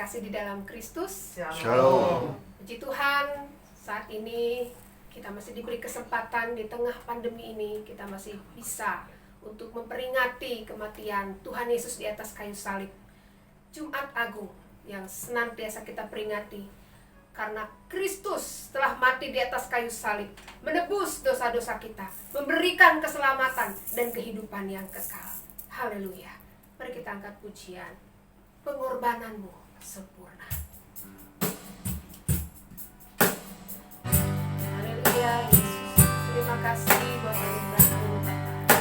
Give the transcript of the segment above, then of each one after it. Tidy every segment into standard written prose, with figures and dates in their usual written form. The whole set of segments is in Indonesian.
terkasih di dalam Kristus. Shalom. Puji Tuhan, saat ini kita masih diberi kesempatan di tengah pandemi ini, kita masih bisa untuk memperingati kematian Tuhan Yesus di atas kayu salib. Jumat Agung yang senantiasa kita peringati, karena Kristus telah mati di atas kayu salib, menebus dosa-dosa kita, memberikan keselamatan dan kehidupan yang kekal. Haleluya. Mari kita angkat pujian. Pengorbananmu sempurna. Haleluya Yesus. Terima kasih buat anugerah-Mu Bapa.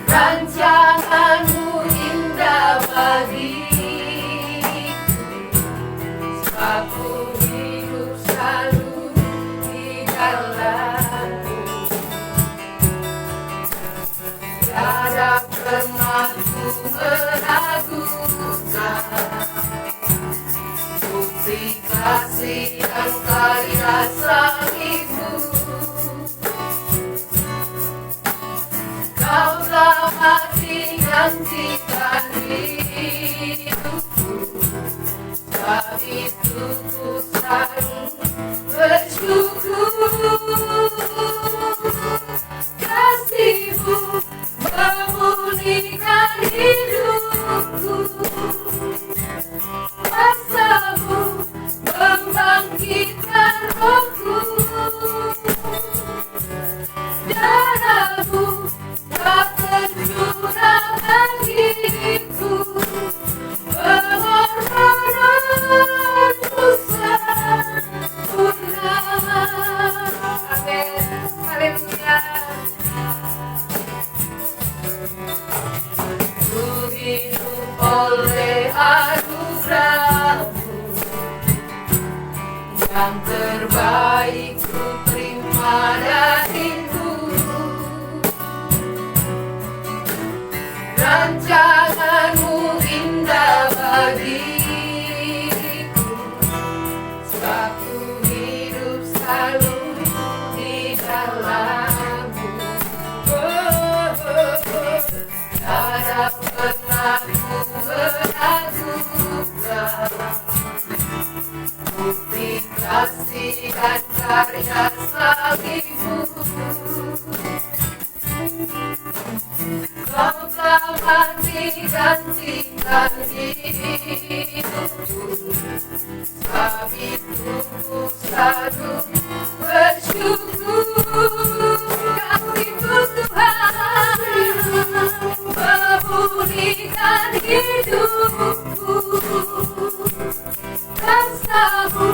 Rancanganmu indah bagiku, sebab ku hidup selalu di dalam-Mu. Tiada pernah ku meragukan bukti kasih dan karya salib-Mu. Kau telah mati gantikan hidupku, sebab itu ku selalu bersyukur. Kasih-Mu memulihkan hidupku, kuasa-Mu membangkitkan rohku, darah-Mu tak tercurah bagiku, pengorbananmu sempurna. Amin. Haleluya. Ku hidup oleh anugerah-Mu, yang terbaik ku terima darimu. Rancangan-Mu indah bagiku, sebab ku hidup selalu di dalam-Mu. Tiada pernah ku meragukan bukti kasih dan karya salib-Mu. Kau telah mati gantikan hidupku, sebab itu ku selalu bersyukur. Kasih-Mu Tuhan memulihkan hidupku, kuasa-Mu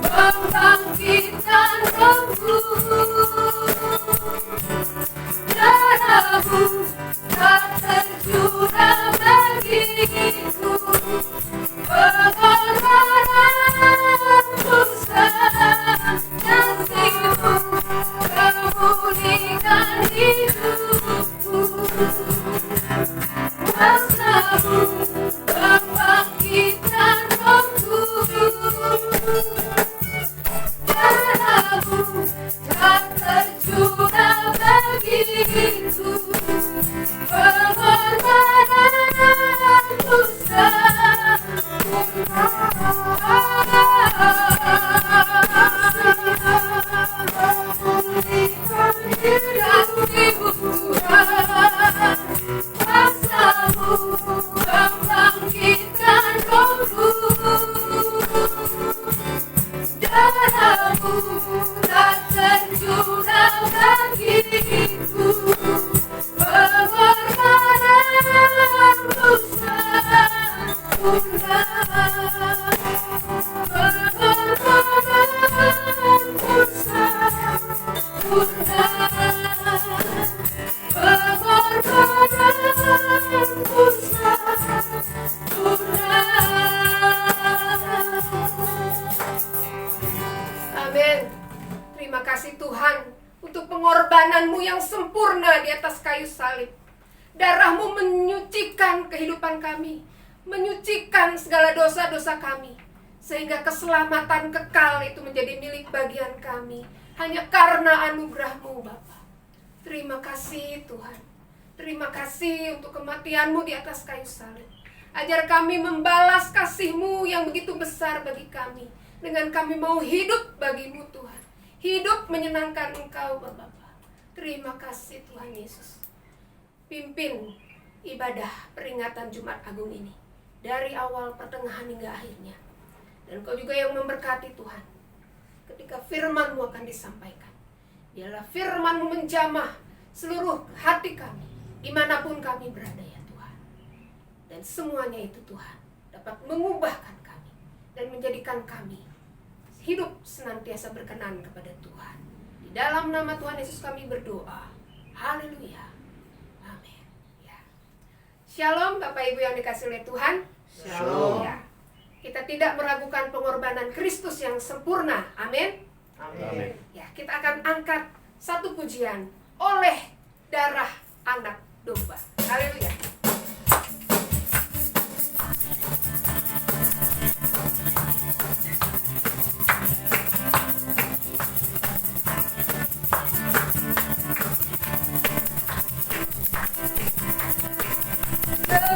membangkitkan rohku, darah-Mu tak tercurah bagiku, pengorbananmu sempurna. Kasih-Mu memulihkan hidupku, kuasa-Mu membangkitkan rohku, darah-Mu tak tercurah bagiku, pengorbananmu sempurna. Kasih-Mu, kuasa-Mu membersihkan kehidupan kami, menyucikan segala dosa-dosa kami, sehingga keselamatan kekal itu menjadi milik bagian kami, hanya karena anugerah-Mu Bapa. Terima kasih Tuhan. Terima kasih untuk kematian-Mu di atas kayu salib. Ajar kami membalas kasih-Mu yang begitu besar bagi kami, dengan kami mau hidup bagi-Mu Tuhan. Hidup menyenangkan Engkau Bapa. Terima kasih Tuhan Yesus. Pimpin ibadah peringatan Jumat Agung ini dari awal, pertengahan hingga akhirnya. Dan Kau juga yang memberkati Tuhan. Ketika firman-Mu akan disampaikan, biarlah firman-Mu menjamah seluruh hati kami, dimanapun kami berada ya Tuhan. Dan semuanya itu Tuhan dapat mengubahkan kami dan menjadikan kami hidup senantiasa berkenan kepada Tuhan. Di dalam nama Tuhan Yesus kami berdoa. Haleluya. Amin. Ya. Shalom Bapak Ibu yang dikasihi oleh Tuhan. Shalom. Ya. Kita tidak meragukan pengorbanan Kristus yang sempurna. Amin. Amin. Ya, kita akan angkat satu pujian, oleh darah anak domba. Haleluya.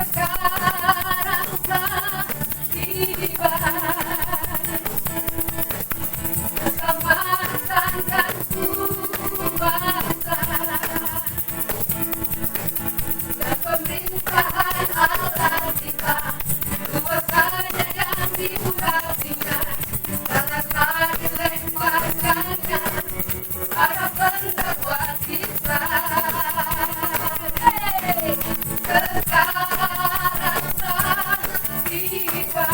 Sekarang telah tiba keselamatan dan kuasa dan pemerintahan Allah kita, kuasanya yang diurapinya, karena telah dilemparkannya para pendakwa kita. Sekarang telah tiba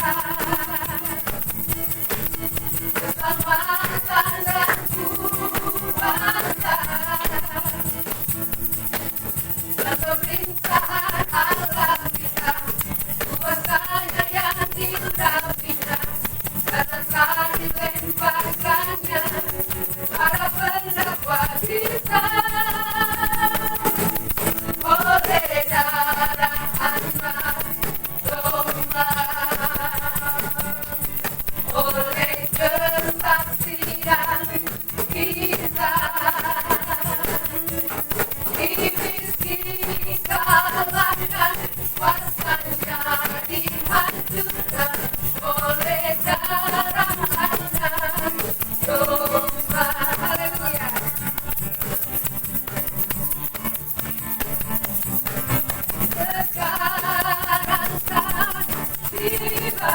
keselamatan dan kuasa dan pemerintahan Allah kita, kuasanya yang diurapinya, karena telah dilemparkannya para pendakwa kita. Oleh darah anak domba, oleh kesaksian kita, iblis dikalahkan, kuasanya dihancurkan. Oleh darah anak domba. Haleluya. Sekarang telah tiba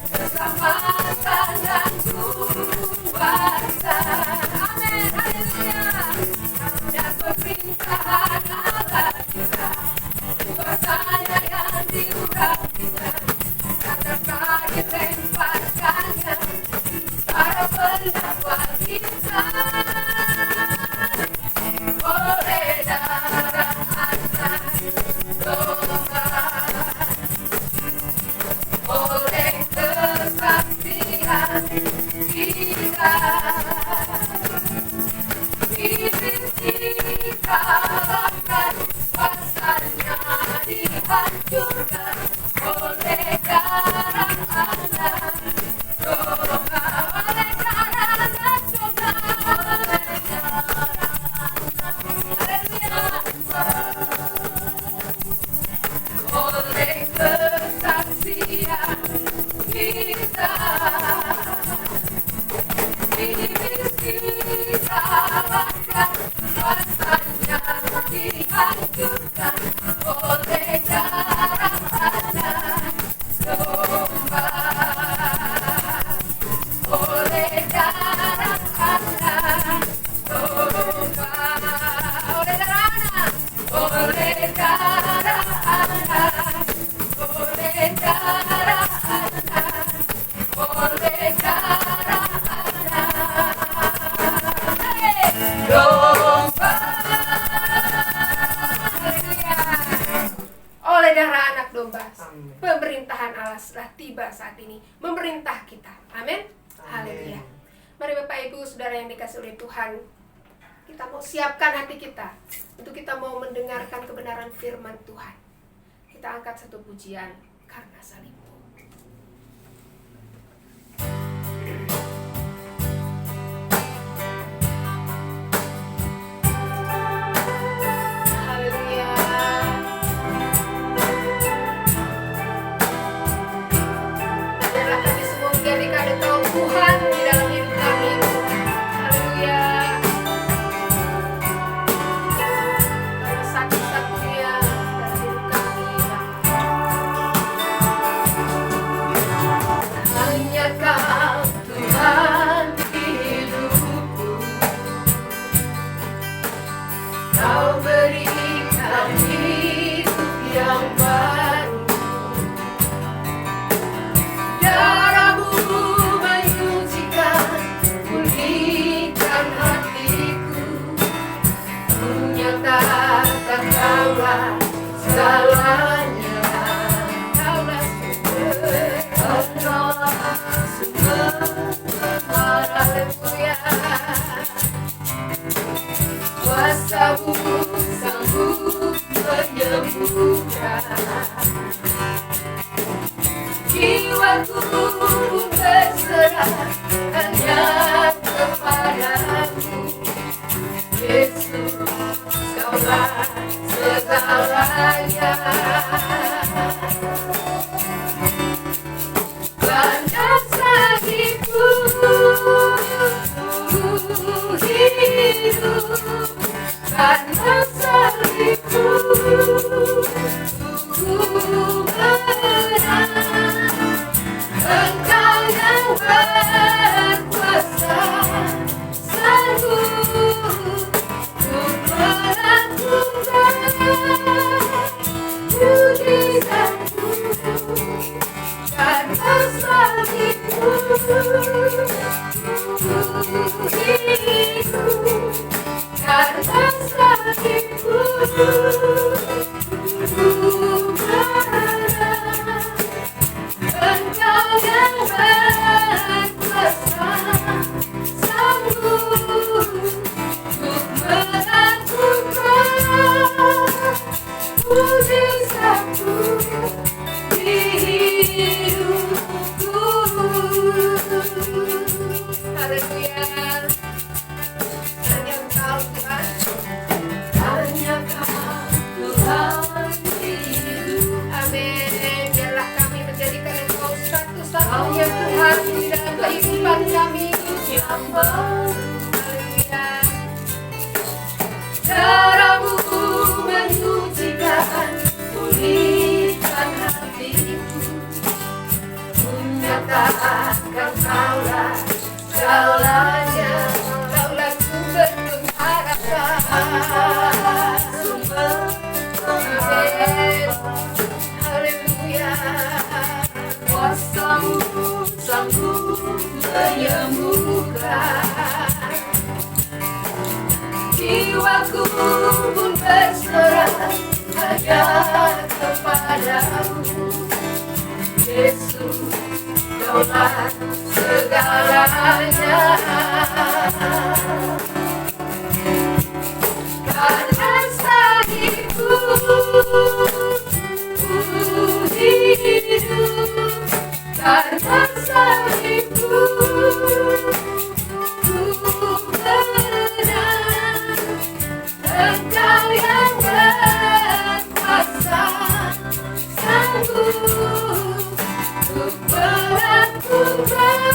keselamatan dan kuasa. Amin. Haleluya. Dan pemerintahan Allah kita, kuasanya yang diurapinya, karena telah dilemparkannya para pendakwa kita. Oleh darah anak domba, oleh kesaksian kita, iblis dikalahkan, kuasanya dihancurkan. Oleh darah anak domba, oleh darah anak domba, oleh darah oleh kesaksian kita, iblis dikalahkan, kuasanya dihancurkan. Oleh darah anak domba, oleh darah anak domba, oleh darah anak, oleh darah anak, oleh darah anak, oleh darah anak domba. Haleluya. Oleh darah anak domba, Amin. pemerintahan Allah telah tiba saat ini memerintah kita. Amin. Haleluya. Mari Bapak Ibu Saudara yang dikasihi oleh Tuhan, kita mau siapkan hati kita untuk kita mau mendengarkan kebenaran kebenaran firman Tuhan. Kita angkat satu pujian, Karena Salibmu. Haleluya. Biarlah kami semua menjadikan Engkau Tuhan di dalam hidup kami. Haleluya. Karena satu-satunya dalam hidup kami. Hanya Kau Tuhan di hidupku. Kau berikan hidup yang baru. Darah-Mu menyucikan, pulihkan hatiku. Menyatakan Kaulah segalanya. Kaulah sumber. Haleluya. Kuasa-Mu sanggup menyembuhkan. Jiwaku berserah hanya kepadamu. Yesus, Kaulah segalanya. Karena salibmu hidup. Karena salibmu menang. Engkau yang berkuasa, sanggup untuk melakukan mujizat-Mu. Karena salibmu hidup. Karena salibmu menang. Engkau yang berkuasa, sanggup untuk melakukan mujizat-Mu di hidupku. Haleluya. Hanya Engkau Tuhan. Hanya Kau Tuhan di hidup. Amin. Biarlah kami menjadikan Engkau satu-satunya Tuhan di dalam kehidupan kami. Haleluya. Darah-Mu menyucikan, pulihkan hatiku. Menyatakan Kaulah segalanya. Kaulah sumber pengharapan. Amin. Haleluya. Kuasa-Mu sanggup menyembuhkan. Jiwaku pun berserah hanya kepadamu. Yesus, Kaulah segalanya. Karena salibmu hidup. Karena salibmu menang. Engkau yang berkuasa, sanggup untuk melakukan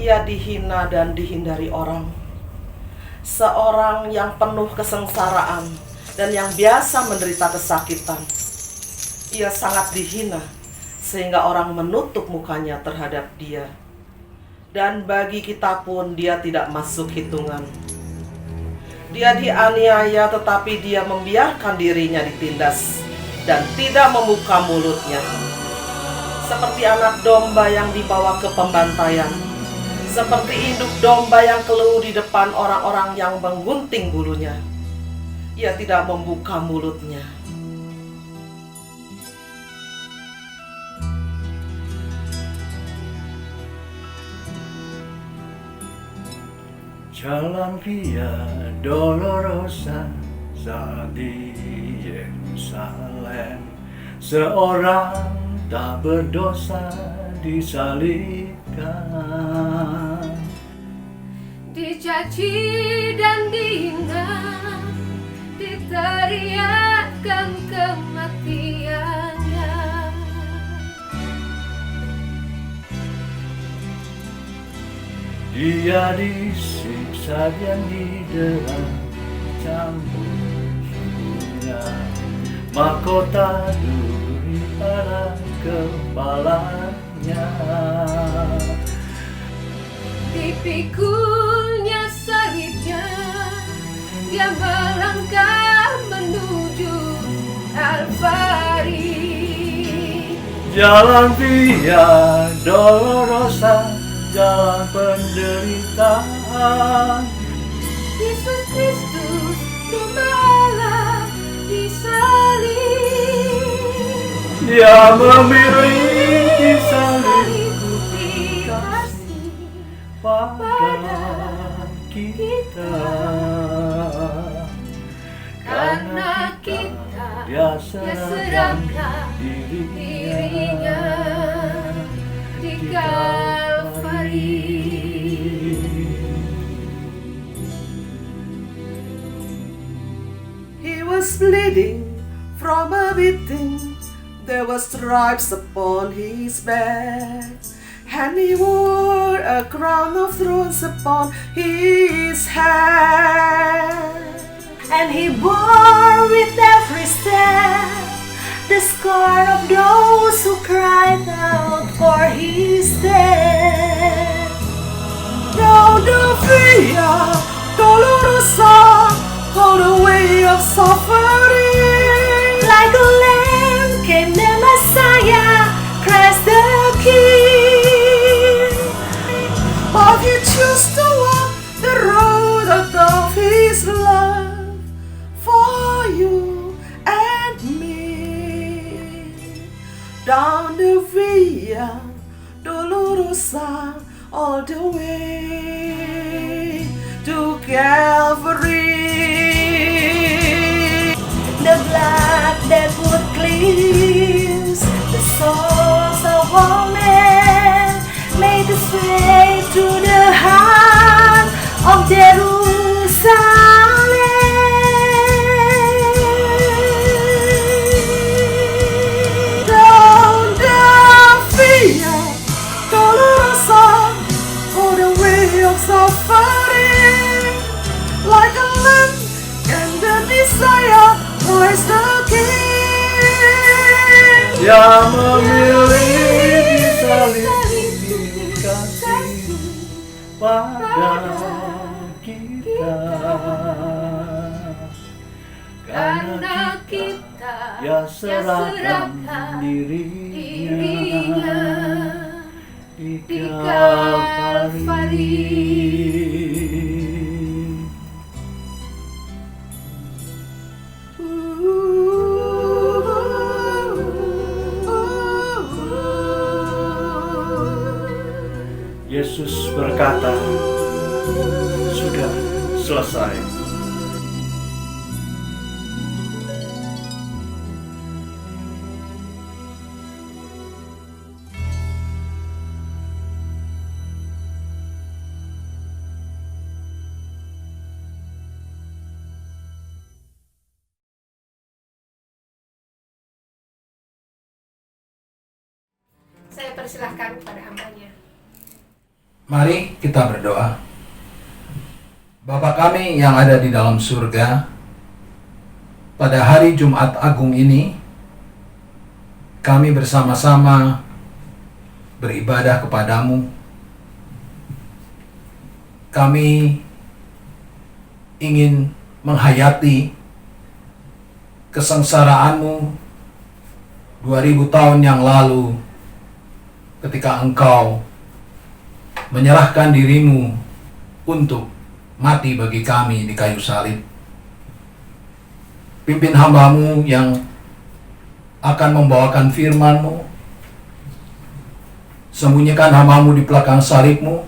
Ia dihina dan dihindari orang. Seorang yang penuh kesengsaraan dan yang biasa menderita kesakitan. Ia sangat dihina sehingga orang menutup mukanya terhadap dia. Dan bagi kita pun dia tidak masuk hitungan. Dia dianiaya tetapi dia membiarkan dirinya ditindas dan tidak membuka mulutnya. Seperti anak domba yang dibawa ke pembantaian, seperti induk domba yang keluh di depan orang-orang yang menggunting bulunya, ia tidak membuka mulutnya. Jalan Via Dolorosa saat di Yerusalem, seorang tak berdosa disalibkan. Dicaci dan dihina, diteriakkan kematiannya. Dia disiksa dan didera cambuk sukunya, mahkota duri pada kepalanya. Dipikulnya salibnya, dia melangkah menuju Kalvari. Jalan Via Dolorosa, jalan penderitaan. Yesus Kristus gembala disalib. Dia memilih disalib Bukti kasih pada kita. karena kita Dia serahkan dirinya di Kalvari. He was bleeding from a beating, there were stripes upon his back, and he wore a crown of thorns upon his head. And he bore with every step the scar of those who cried out for his death. Down the Via Dolorosa, all the way of suffering, like a lamb came the Messiah, Christ the King. But he chose to walk the road of his love for you and me. Down the Via Dolorosa, all the way to Calvary. The blood that would cleanse the souls of all men made its way to the heart of Jerusalem. Down the Via Dolorosa, all the way of suffering, like a lamb and the desire, Christ the King. Dia memilih disalib dikasih pada kita. Karena kita Dia serahkan dirinya di Kalvari. Yesus berkata, sudah selesai. Saya persilahkan kepada hambanya. Mari kita berdoa. Bapa kami yang ada di dalam surga, pada hari Jumat Agung ini, kami bersama-sama beribadah kepadamu. Kami ingin menghayati kesengsaraanmu 2000 tahun yang lalu ketika engkau menyerahkan dirimu untuk mati bagi kami di kayu salib. Pimpin hamba-Mu yang akan membawakan firman-Mu. Sembunyikan hamba-Mu di belakang salib-Mu,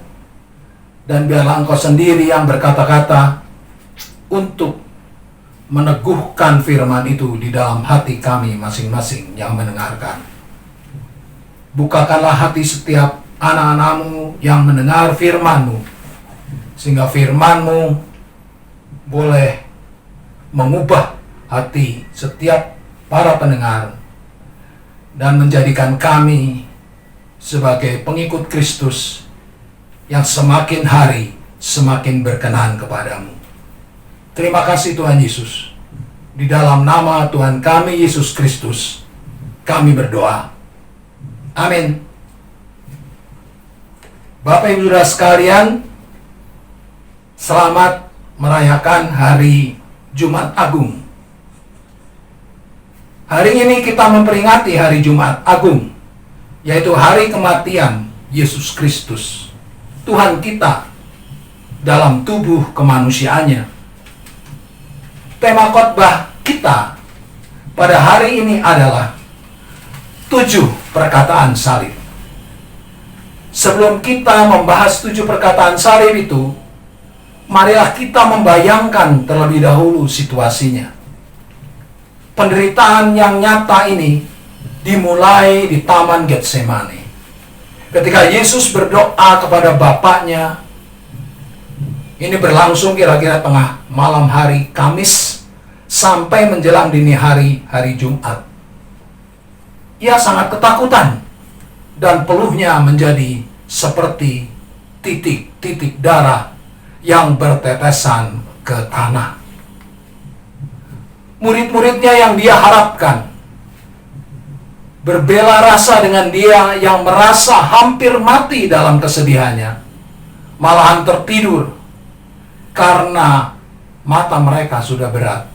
dan biarlah Engkau sendiri yang berkata-kata untuk meneguhkan firman itu di dalam hati kami masing-masing yang mendengarkan. Bukakanlah hati setiap anak-anak-Mu yang mendengar firman-Mu, sehingga firman-Mu boleh mengubah hati setiap para pendengar dan menjadikan kami sebagai pengikut Kristus yang semakin hari semakin berkenan kepadamu. Terima kasih Tuhan Yesus. Di dalam nama Tuhan kami Yesus Kristus kami berdoa. Amin. Bapak Ibu Saudara sekalian, selamat merayakan hari Jumat Agung. Hari ini kita memperingati hari Jumat Agung, yaitu hari kematian Yesus Kristus, Tuhan kita dalam tubuh kemanusiaannya. Tema khotbah kita pada hari ini adalah 7 perkataan salib. Sebelum kita membahas 7 perkataan salib itu, marilah kita membayangkan terlebih dahulu situasinya. Penderitaan yang nyata ini dimulai di Taman Getsemani. Ketika Yesus berdoa kepada Bapaknya, ini berlangsung kira-kira tengah malam hari Kamis sampai menjelang dini hari Jumat. Ia sangat ketakutan dan peluhnya menjadi seperti titik-titik darah yang bertetesan ke tanah. Murid-muridnya yang dia harapkan berbela rasa dengan dia yang merasa hampir mati dalam kesedihannya, malahan tertidur karena mata mereka sudah berat.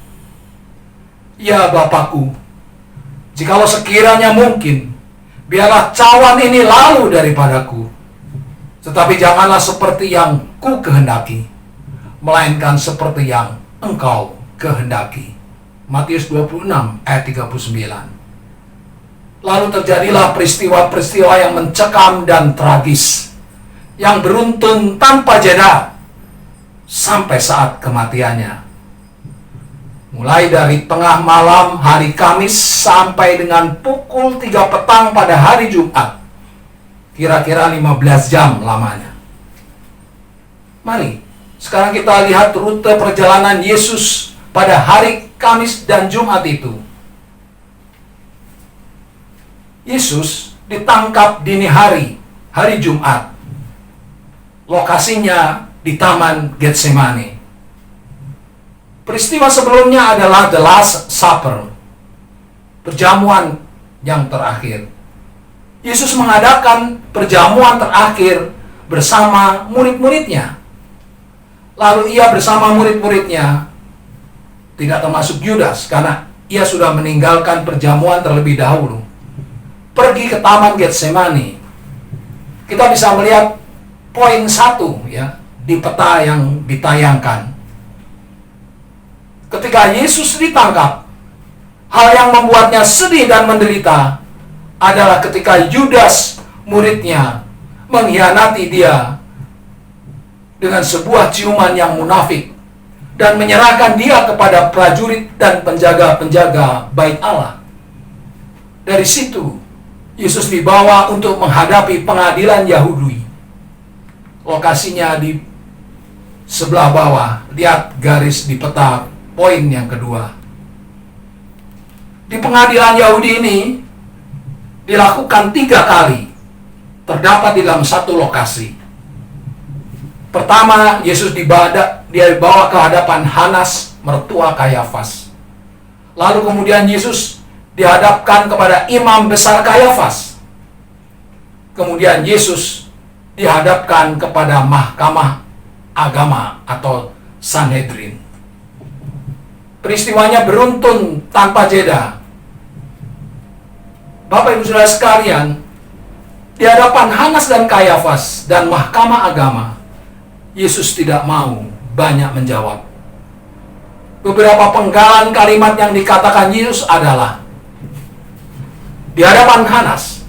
Ya Bapakku, jikalau sekiranya mungkin, biarlah cawan ini lalu daripadaku. Tetapi janganlah seperti yang ku kehendaki, melainkan seperti yang Engkau kehendaki. Matius 26 ayat 39. Lalu terjadilah peristiwa-peristiwa yang mencekam dan tragis, yang beruntun tanpa jeda sampai saat kematiannya. Mulai dari tengah malam hari Kamis sampai dengan pukul 3 petang pada hari Jumat. Kira-kira 15 jam lamanya. Mari, sekarang kita lihat rute perjalanan Yesus pada hari Kamis dan Jumat itu. Yesus ditangkap dini hari Jumat. Lokasinya di Taman Getsemani. Peristiwa sebelumnya adalah The Last Supper, perjamuan yang terakhir. Yesus mengadakan perjamuan terakhir bersama murid-muridnya. Lalu ia bersama murid-muridnya, tidak termasuk Yudas karena ia sudah meninggalkan perjamuan terlebih dahulu, pergi ke Taman Getsemani. Kita bisa melihat poin 1 ya di peta yang ditayangkan. Ketika Yesus ditangkap, hal yang membuatnya sedih dan menderita adalah ketika Yudas, muridnya, mengkhianati dia dengan sebuah ciuman yang munafik dan menyerahkan dia kepada prajurit dan penjaga-penjaga bait Allah. Dari situ, Yesus dibawa untuk menghadapi pengadilan Yahudi. Lokasinya di sebelah bawah, lihat garis di peta. Poin yang kedua, di pengadilan Yahudi ini dilakukan 3 kali, terdapat di dalam satu lokasi. Pertama, Yesus dibawa ke hadapan Hanas, mertua Kayafas. Lalu kemudian Yesus dihadapkan kepada imam besar Kayafas. Kemudian Yesus dihadapkan kepada mahkamah agama atau Sanhedrin. Peristiwanya beruntun tanpa jeda. Bapak Ibu Saudara sekalian, di hadapan Hanas dan Kayafas dan mahkamah agama, Yesus tidak mau banyak menjawab. Beberapa penggalan kalimat yang dikatakan Yesus adalah, di hadapan Hanas,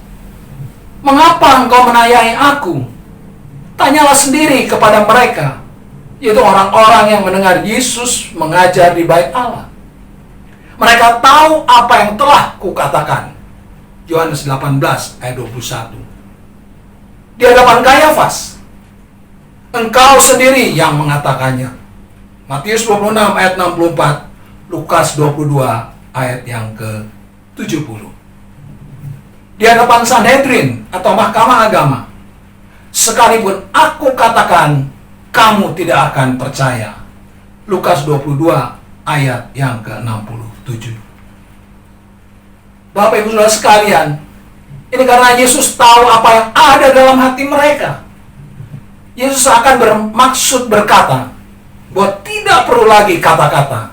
"Mengapa engkau menanyai aku? Tanyalah sendiri kepada mereka," yaitu orang-orang yang mendengar Yesus mengajar di Bait Allah. "Mereka tahu apa yang telah kukatakan." Yohanes 18 ayat 21. Di hadapan Kayafas, "Engkau sendiri yang mengatakannya." Matius 26 ayat 64, Lukas 22 ayat yang ke-70. Di hadapan Sanhedrin atau mahkamah agama, "Sekalipun aku katakan, kamu tidak akan percaya." Lukas 22 ayat yang ke-67. Bapak Ibu Saudara sekalian, ini karena Yesus tahu apa yang ada dalam hati mereka. Yesus akan bermaksud berkata bahwa tidak perlu lagi kata-kata,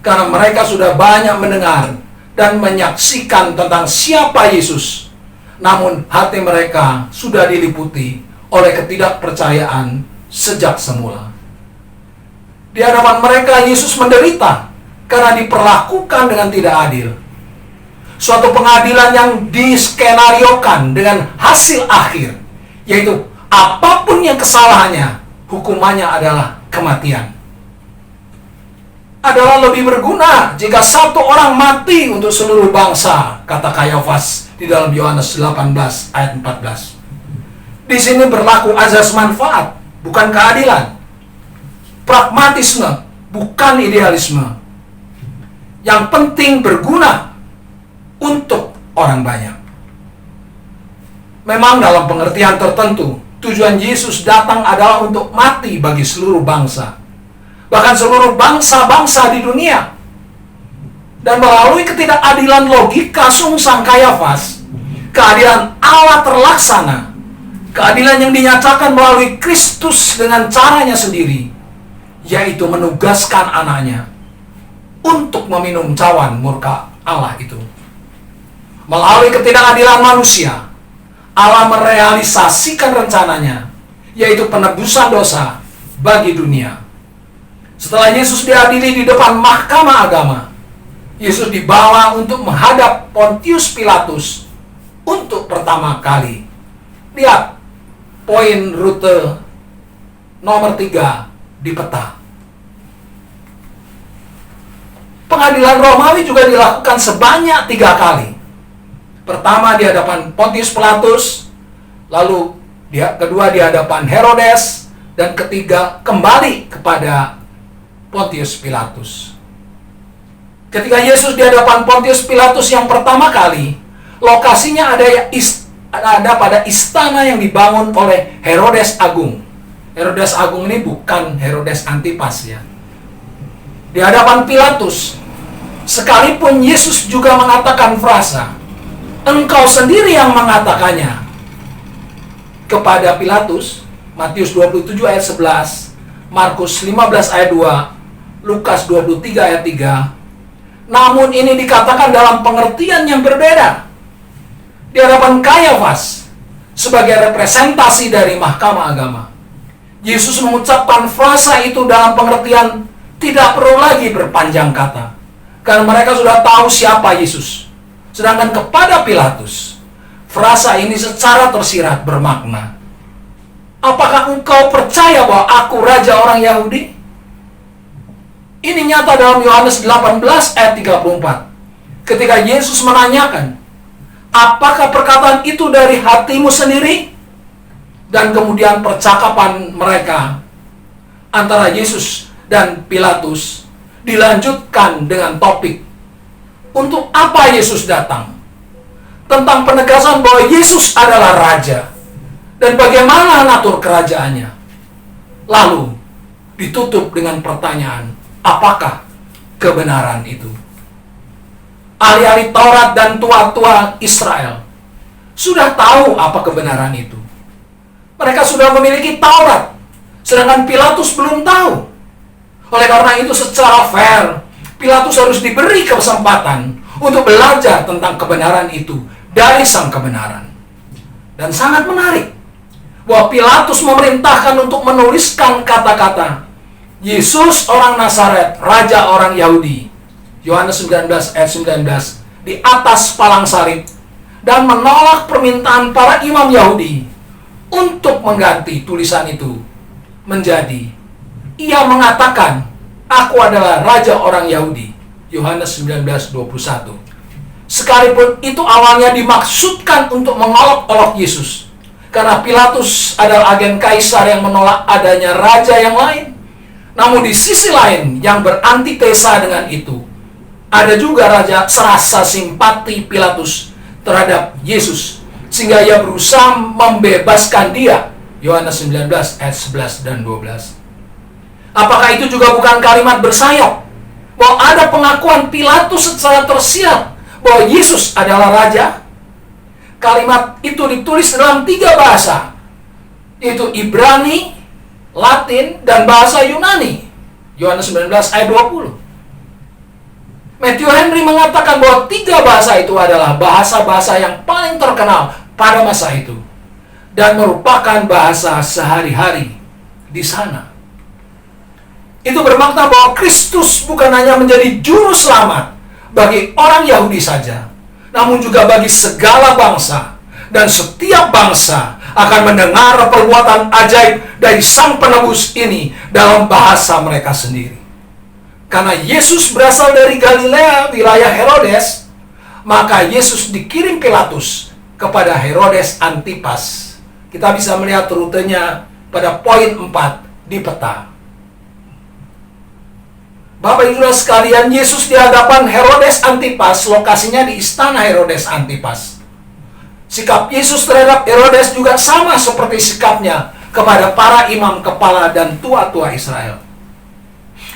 karena mereka sudah banyak mendengar dan menyaksikan tentang siapa Yesus. Namun hati mereka sudah diliputi oleh ketidakpercayaan sejak semula. Di hadapan mereka Yesus menderita karena diperlakukan dengan tidak adil. Suatu pengadilan yang diskenariokan dengan hasil akhir, yaitu apapun yang kesalahannya, hukumannya adalah kematian. Adalah lebih berguna jika satu orang mati untuk seluruh bangsa, kata Kayafas di dalam Yohanes 18 ayat 14. Di sini berlaku azas manfaat, bukan keadilan. Pragmatisme, bukan idealisme. Yang penting berguna untuk orang banyak. Memang dalam pengertian tertentu, tujuan Yesus datang adalah untuk mati bagi seluruh bangsa, bahkan seluruh bangsa-bangsa di dunia. Dan melalui ketidakadilan logika sungsang Kayafas, keadilan Allah terlaksana. Keadilan yang dinyatakan melalui Kristus dengan caranya sendiri, yaitu menugaskan anaknya untuk meminum cawan murka Allah itu. Melalui ketidakadilan manusia, Allah merealisasikan rencananya, yaitu penebusan dosa bagi dunia. Setelah Yesus diadili di depan mahkamah agama, Yesus dibawa untuk menghadap Pontius Pilatus untuk pertama kali. Lihat poin rute nomor 3 di peta. Pengadilan Romawi juga dilakukan sebanyak 3 kali. Pertama di hadapan Pontius Pilatus, lalu kedua di hadapan Herodes, dan ketiga kembali kepada Pontius Pilatus. Ketika Yesus di hadapan Pontius Pilatus yang pertama kali, lokasinya ada pada istana yang dibangun oleh Herodes Agung. Herodes Agung ini bukan Herodes Antipas ya. Di hadapan Pilatus, sekalipun Yesus juga mengatakan frasa, "Engkau sendiri yang mengatakannya," kepada Pilatus, Matius 27 ayat 11, Markus 15 ayat 2, Lukas 23 ayat 3. Namun ini dikatakan dalam pengertian yang berbeda. Di hadapan Kayafas, sebagai representasi dari mahkamah agama, Yesus mengucapkan frasa itu dalam pengertian tidak perlu lagi berpanjang kata, karena mereka sudah tahu siapa Yesus. Sedangkan kepada Pilatus, frasa ini secara tersirat bermakna, "Apakah engkau percaya bahwa aku raja orang Yahudi?" Ini nyata dalam Yohanes 18 ayat 34. Ketika Yesus menanyakan, "Apakah perkataan itu dari hatimu sendiri?" Dan kemudian percakapan mereka antara Yesus dan Pilatus dilanjutkan dengan topik, untuk apa Yesus datang? Tentang penegasan bahwa Yesus adalah raja dan bagaimana natur kerajaannya. Lalu ditutup dengan pertanyaan, apakah kebenaran itu? Ahli-ahli Taurat dan tua-tua Israel sudah tahu apa kebenaran itu. Mereka sudah memiliki Taurat, sedangkan Pilatus belum tahu. Oleh karena itu secara fair, Pilatus harus diberi kesempatan untuk belajar tentang kebenaran itu dari sang kebenaran. Dan sangat menarik bahwa Pilatus memerintahkan untuk menuliskan kata-kata Yesus orang Nazaret, Raja orang Yahudi, Yohanes 19 ayat 19, di atas palang salib, dan menolak permintaan para imam Yahudi untuk mengganti tulisan itu menjadi, ia mengatakan, aku adalah Raja orang Yahudi, Yohanes 19:21. Sekalipun itu awalnya dimaksudkan untuk mengolok-olok Yesus, karena Pilatus adalah agen kaisar yang menolak adanya raja yang lain. Namun di sisi lain yang berantitesa dengan itu, ada juga raja serasa simpati Pilatus terhadap Yesus, sehingga ia berusaha membebaskan dia. Yohanes 19 ayat 11 dan 12. Apakah itu juga bukan kalimat bersayap? Bahwa ada pengakuan Pilatus secara tersirat bahwa Yesus adalah raja? Kalimat itu ditulis dalam 3 bahasa, yaitu Ibrani, Latin, dan bahasa Yunani. Yohanes 19 ayat 20. Matthew Henry mengatakan bahwa 3 bahasa itu adalah bahasa-bahasa yang paling terkenal pada masa itu dan merupakan bahasa sehari-hari di sana. Itu bermakna bahwa Kristus bukan hanya menjadi juru selamat bagi orang Yahudi saja, namun juga bagi segala bangsa, dan setiap bangsa akan mendengar perbuatan ajaib dari Sang Penebus ini dalam bahasa mereka sendiri. Karena Yesus berasal dari Galilea, wilayah Herodes, maka Yesus dikirim Pilatus kepada Herodes Antipas. Kita bisa melihat rutenya pada poin 4 di peta. Bapak Ibu sekalian, Yesus di hadapan Herodes Antipas, lokasinya di istana Herodes Antipas. Sikap Yesus terhadap Herodes juga sama seperti sikapnya kepada para imam kepala dan tua-tua Israel.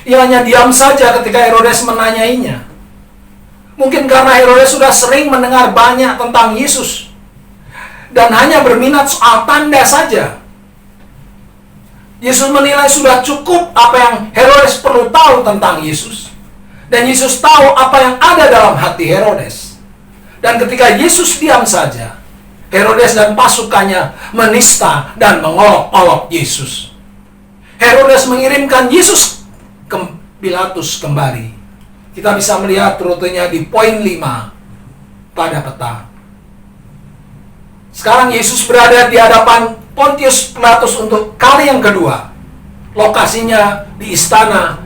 Ia hanya diam saja ketika Herodes menanyainya. Mungkin karena Herodes sudah sering mendengar banyak tentang Yesus dan hanya berminat soal tanda saja. Yesus menilai sudah cukup apa yang Herodes perlu tahu tentang Yesus. Dan Yesus tahu apa yang ada dalam hati Herodes. Dan ketika Yesus diam saja, Herodes dan pasukannya menista dan mengolok-olok Yesus. Herodes mengirimkan Yesus ke Pilatus kembali. Kita bisa melihat rutenya di poin 5 pada peta. Sekarang Yesus berada di hadapan Pontius Pilatus untuk kali yang kedua. Lokasinya di istana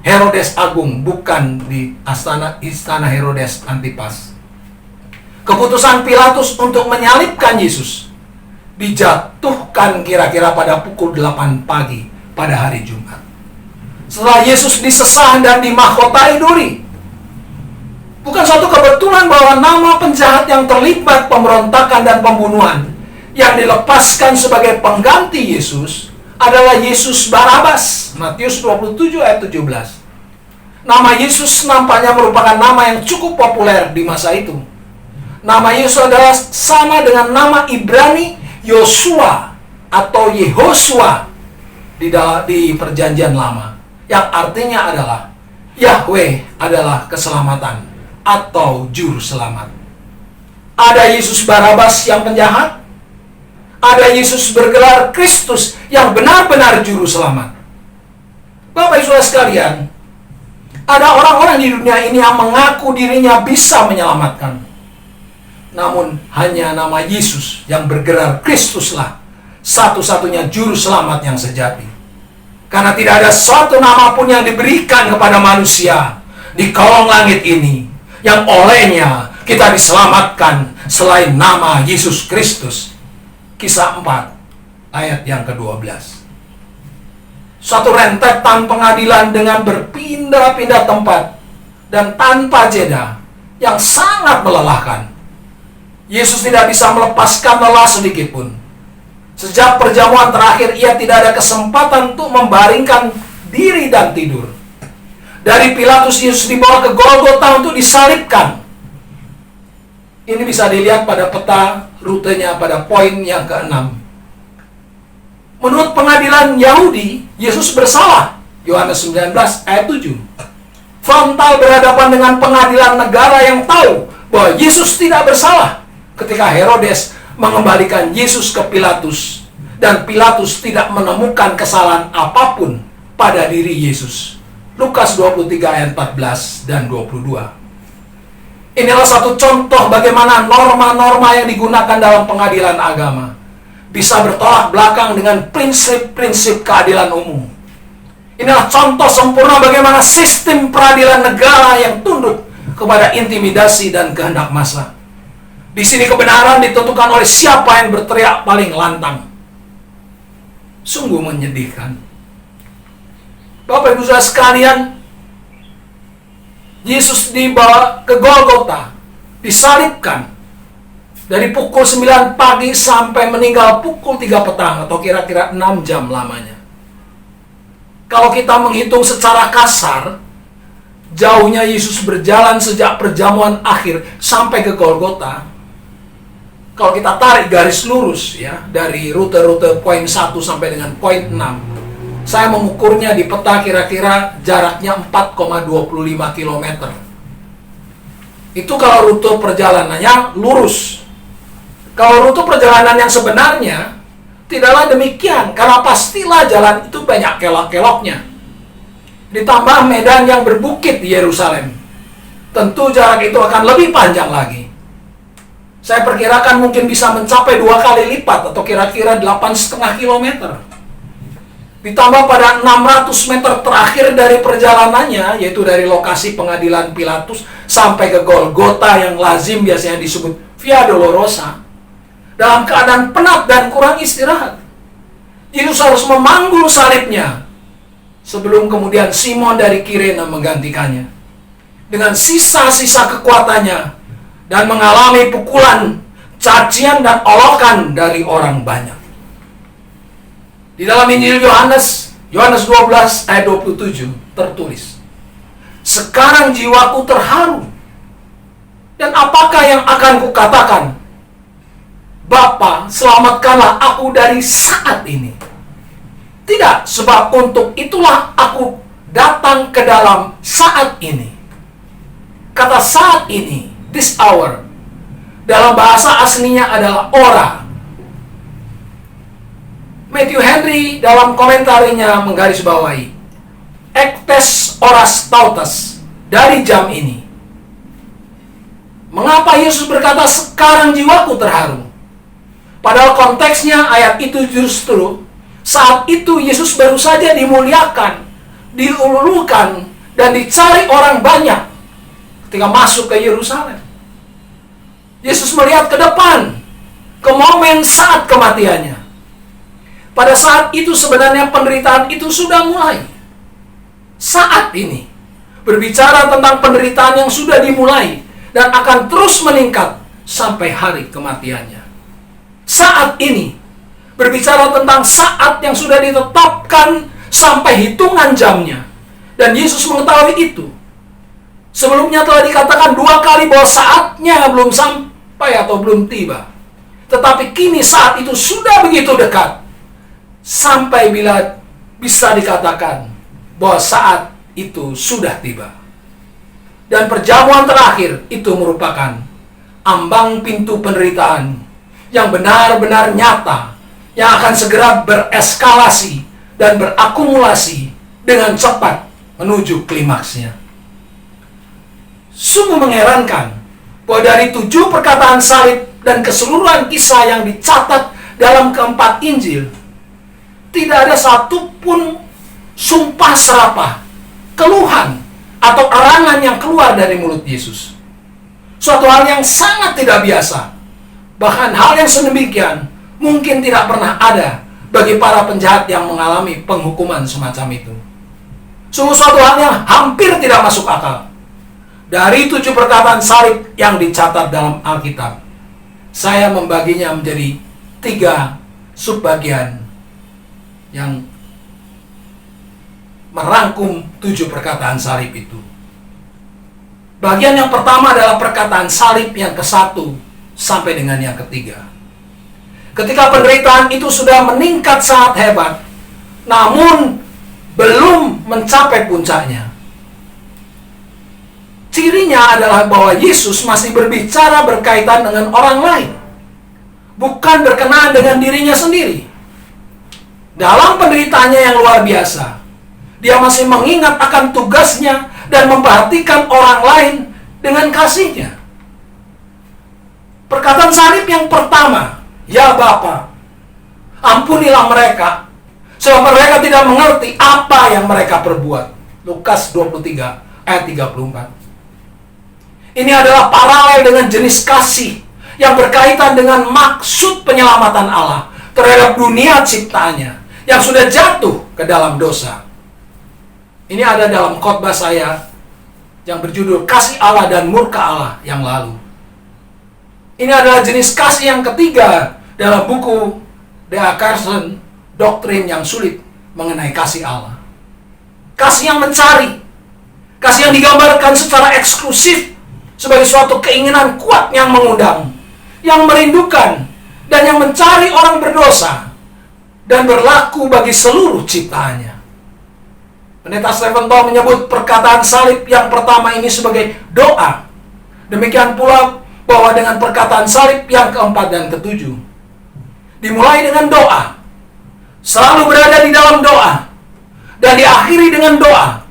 Herodes Agung, bukan di istana Herodes Antipas. Keputusan Pilatus untuk menyalibkan Yesus dijatuhkan kira-kira pada pukul 8 pagi pada hari Jumat. Setelah Yesus disesah dan dimahkotai duri. Bukan suatu kebetulan bahwa nama penjahat yang terlibat pemberontakan dan pembunuhan yang dilepaskan sebagai pengganti Yesus adalah Yesus Barabas. Matius 27 ayat 17. Nama Yesus nampaknya merupakan nama yang cukup populer di masa itu. Nama Yesus adalah sama dengan nama Ibrani Yosua atau Yehosua di Perjanjian Lama, yang artinya adalah Yahweh adalah keselamatan atau juru selamat. Ada Yesus Barabas yang penjahat, ada Yesus bergelar Kristus yang benar-benar juru selamat. Bapak Ibu Saudara sekalian, ada orang-orang di dunia ini yang mengaku dirinya bisa menyelamatkan. Namun hanya nama Yesus yang bergelar Kristuslah satu-satunya juru selamat yang sejati. Karena tidak ada suatu nama pun yang diberikan kepada manusia di kolong langit ini yang olehnya kita diselamatkan selain nama Yesus Kristus. Kisah 4 ayat yang ke-12. Suatu rentetan pengadilan dengan berpindah-pindah tempat dan tanpa jeda yang sangat melelahkan. Yesus tidak bisa melepaskan lelah sedikit pun. Sejak perjamuan terakhir, ia tidak ada kesempatan untuk membaringkan diri dan tidur. Dari Pilatus, Yesus dibawa ke Golgota untuk disalibkan. Ini bisa dilihat pada peta rutenya pada poin yang ke-6. Menurut pengadilan Yahudi, Yesus bersalah. Yohanes 19 ayat 7. Frontal berhadapan dengan pengadilan negara yang tahu bahwa Yesus tidak bersalah ketika Herodes mengembalikan Yesus ke Pilatus, dan Pilatus tidak menemukan kesalahan apapun pada diri Yesus. Lukas 23 ayat 14 dan 22. Inilah satu contoh bagaimana norma-norma yang digunakan dalam pengadilan agama bisa bertolak belakang dengan prinsip-prinsip keadilan umum. Inilah contoh sempurna bagaimana sistem peradilan negara yang tunduk kepada intimidasi dan kehendak massa. Di sini kebenaran ditentukan oleh siapa yang berteriak paling lantang. Sungguh menyedihkan. Bapak Ibu Saudara sekalian, Yesus dibawa ke Golgota, disalibkan dari pukul 9 pagi sampai meninggal pukul 3 petang atau kira-kira 6 jam lamanya. Kalau kita menghitung secara kasar, jauhnya Yesus berjalan sejak perjamuan akhir sampai ke Golgota. Kalau kita tarik garis lurus ya, dari rute-rute poin 1 sampai dengan poin 6, saya mengukurnya di peta kira-kira jaraknya 4,25 km. Itu kalau rute perjalanannya lurus. Kalau rute perjalanan yang sebenarnya tidaklah demikian, karena pastilah jalan itu banyak kelok-keloknya. Ditambah medan yang berbukit di Yerusalem, tentu jarak itu akan lebih panjang lagi. Saya perkirakan mungkin bisa mencapai 2 kali lipat atau kira-kira 8,5 km. Ditambah pada 600 meter terakhir dari perjalanannya, yaitu dari lokasi pengadilan Pilatus sampai ke Golgota yang lazim biasanya disebut Via Dolorosa, dalam keadaan penat dan kurang istirahat. Yesus harus memanggul salibnya sebelum kemudian Simon dari Kirene menggantikannya dengan sisa-sisa kekuatannya dan mengalami pukulan, cacian, dan olokan dari orang banyak. Di dalam Injil Yohanes 12 ayat 27 tertulis, "Sekarang jiwaku terharu, dan apakah yang akan kukatakan? Bapa, selamatkanlah aku dari saat ini. Tidak, sebab untuk itulah aku datang ke dalam saat ini." Kata saat ini, this hour, dalam bahasa aslinya adalah ora. Matthew Henry dalam komentarinya menggarisbawahi, "Ectes horas tautas," dari jam ini. Mengapa Yesus berkata sekarang jiwaku terharu? Padahal konteksnya ayat itu justru saat itu Yesus baru saja dimuliakan, diululukan, dan dicari orang banyak ketika masuk ke Yerusalem. Yesus melihat ke depan, ke momen saat kematiannya. Pada saat itu sebenarnya penderitaan itu sudah mulai. Saat ini berbicara tentang penderitaan yang sudah dimulai dan akan terus meningkat sampai hari kematiannya. Saat ini berbicara tentang saat yang sudah ditetapkan sampai hitungan jamnya. Dan Yesus mengetahui itu. Sebelumnya telah dikatakan 2 kali bahwa saatnya belum sampai atau belum tiba. Tetapi kini saat itu sudah begitu dekat, sampai bila bisa dikatakan bahwa saat itu sudah tiba. Dan perjamuan terakhir itu merupakan ambang pintu penderitaan yang benar-benar nyata, yang akan segera bereskalasi dan berakumulasi dengan cepat menuju klimaksnya. Sungguh mengherankan bahwa dari 7 perkataan salib dan keseluruhan kisah yang dicatat dalam keempat Injil, tidak ada satupun sumpah serapah, keluhan, atau erangan yang keluar dari mulut Yesus. Suatu hal yang sangat tidak biasa. Bahkan hal yang sedemikian mungkin tidak pernah ada bagi para penjahat yang mengalami penghukuman semacam itu. Sungguh suatu hal yang hampir tidak masuk akal. Dari 7 perkataan salib yang dicatat dalam Alkitab, saya membaginya menjadi 3 subbagian yang merangkum 7 perkataan salib itu. Bagian yang pertama adalah perkataan salib yang ke-1 sampai dengan yang ke-3. Ketika penderitaan itu sudah meningkat sangat hebat, namun belum mencapai puncaknya. Cirinya adalah bahwa Yesus masih berbicara berkaitan dengan orang lain, bukan berkenaan dengan dirinya sendiri. Dalam penderitaannya yang luar biasa, dia masih mengingat akan tugasnya dan memperhatikan orang lain dengan kasihnya. Perkataan salib yang pertama, "Ya Bapa, ampunilah mereka, sebab mereka tidak mengerti apa yang mereka perbuat." Lukas 23 ayat 34. Ini adalah paralel dengan jenis kasih yang berkaitan dengan maksud penyelamatan Allah terhadap dunia ciptaannya yang sudah jatuh ke dalam dosa. Ini ada dalam khotbah saya yang berjudul Kasih Allah dan Murka Allah yang lalu. Ini adalah jenis kasih yang ketiga dalam buku D.A. Carson, Doktrin yang Sulit mengenai kasih Allah. Kasih yang mencari, kasih yang digambarkan secara eksklusif sebagai suatu keinginan kuat yang mengundang, yang merindukan, dan yang mencari orang berdosa, dan berlaku bagi seluruh ciptaannya. Pendeta Stephen Toll menyebut perkataan salib yang pertama ini sebagai doa. Demikian pula bahwa dengan perkataan salib yang keempat dan ketujuh, dimulai dengan doa, selalu berada di dalam doa, dan diakhiri dengan doa.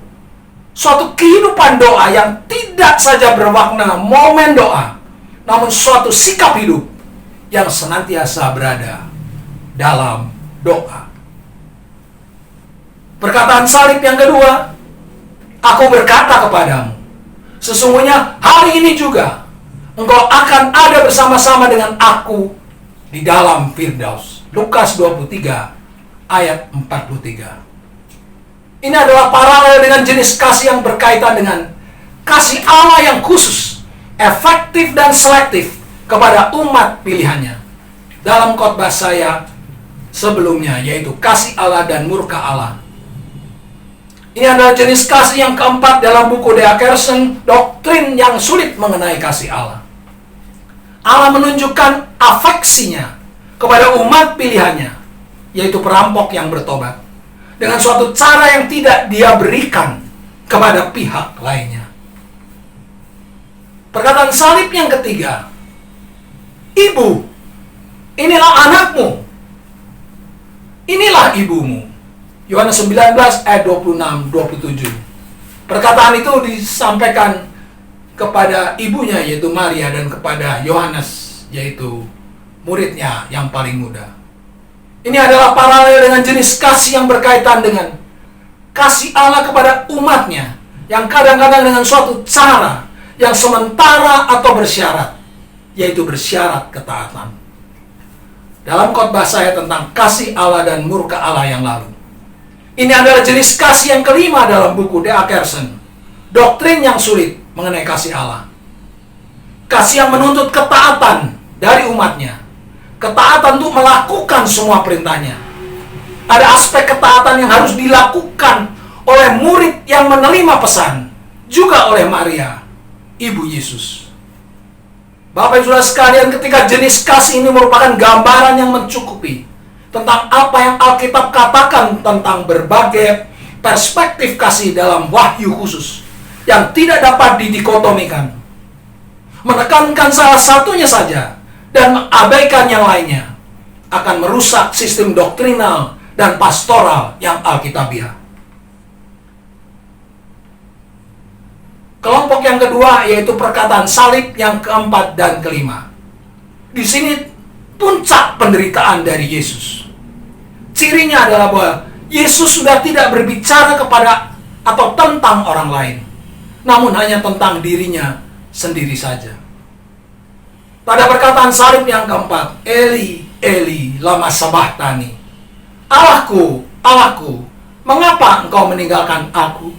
Suatu kehidupan doa yang tidak saja bermakna momen doa, namun suatu sikap hidup yang senantiasa berada dalam doa. Perkataan salib yang kedua, "Aku berkata kepadamu, sesungguhnya hari ini juga engkau akan ada bersama-sama dengan aku di dalam Firdaus." Lukas 23 ayat 43. Ini adalah paralel dengan jenis kasih yang berkaitan dengan kasih Allah yang khusus, efektif dan selektif kepada umat pilihannya. Dalam khotbah saya sebelumnya, yaitu Kasih Allah dan Murka Allah. Ini adalah jenis kasih yang keempat dalam buku D.A. Carson, Doktrin yang Sulit mengenai kasih Allah. Allah menunjukkan afeksinya kepada umat pilihannya, yaitu perampok yang bertobat, dengan suatu cara yang tidak dia berikan kepada pihak lainnya. Perkataan salib yang ketiga, "Ibu, inilah anakmu, inilah ibumu." Yohanes 19 ayat 26-27. Perkataan itu disampaikan kepada ibunya, yaitu Maria, dan kepada Yohanes, yaitu muridnya yang paling muda. Ini adalah paralel dengan jenis kasih yang berkaitan dengan kasih Allah kepada umatnya, yang kadang-kadang dengan suatu cara yang sementara atau bersyarat, yaitu bersyarat ketaatan. Dalam khotbah saya tentang kasih Allah dan murka Allah yang lalu, ini adalah jenis kasih yang kelima dalam buku D.A. Carson, Doktrin yang Sulit mengenai kasih Allah. Kasih yang menuntut ketaatan dari umatnya, ketaatan untuk melakukan semua perintahnya. Ada aspek ketaatan yang harus dilakukan oleh murid yang menerima pesan, juga oleh Maria, ibu Yesus. Bapak Ibu Saudara sekalian, ketika jenis kasih ini merupakan gambaran yang mencukupi tentang apa yang Alkitab katakan tentang berbagai perspektif kasih dalam wahyu khusus yang tidak dapat didikotomikan, menekankan salah satunya saja dan mengabaikan yang lainnya, akan merusak sistem doktrinal dan pastoral yang alkitabiah. Kelompok yang kedua yaitu perkataan salib yang keempat dan kelima. Di sini puncak penderitaan dari Yesus. Cirinya adalah bahwa Yesus sudah tidak berbicara kepada atau tentang orang lain, namun hanya tentang dirinya sendiri saja. Pada perkataan salib yang keempat, "Eli, Eli, lama sabachthani?" "Allahku, Allahku, mengapa engkau meninggalkan aku?"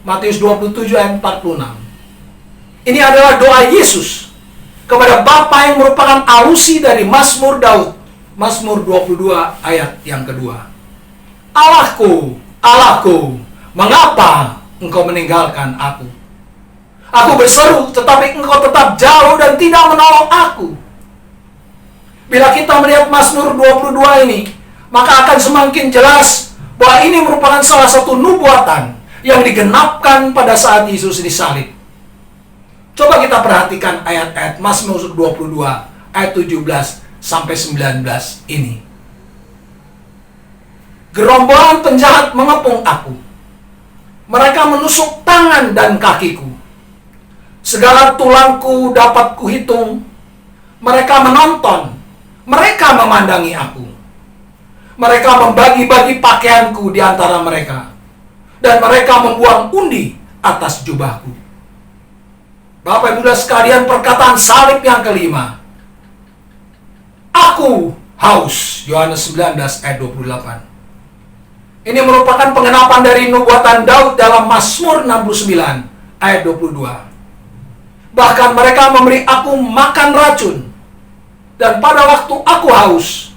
Matius 27 ayat 46. Ini adalah doa Yesus kepada Bapa yang merupakan alusi dari Mazmur Daud Mazmur 22 ayat yang kedua. Allahku, Allahku, mengapa engkau meninggalkan aku? Aku berseru, tetapi engkau tetap jauh dan tidak menolong aku. Bila kita melihat Mazmur 22 ini, maka akan semakin jelas bahwa ini merupakan salah satu nubuatan yang digenapkan pada saat Yesus disalib. Coba kita perhatikan ayat-ayat Mazmur 22 ayat 17 sampai 19 ini. Gerombolan penjahat mengepung aku. Mereka menusuk tangan dan kakiku. Segala tulangku dapat kuhitung. Mereka menonton. Mereka memandangi aku. Mereka membagi-bagi pakaianku di antara mereka. Dan mereka membuang undi atas jubahku. Bapak Ibu sekalian, perkataan salib yang kelima. Aku haus. Yohanes 19 ayat 28. Ini merupakan pengenapan dari nubuatan Daud dalam Mazmur 69 ayat 22. Bahkan mereka memberi aku makan racun. Dan pada waktu aku haus,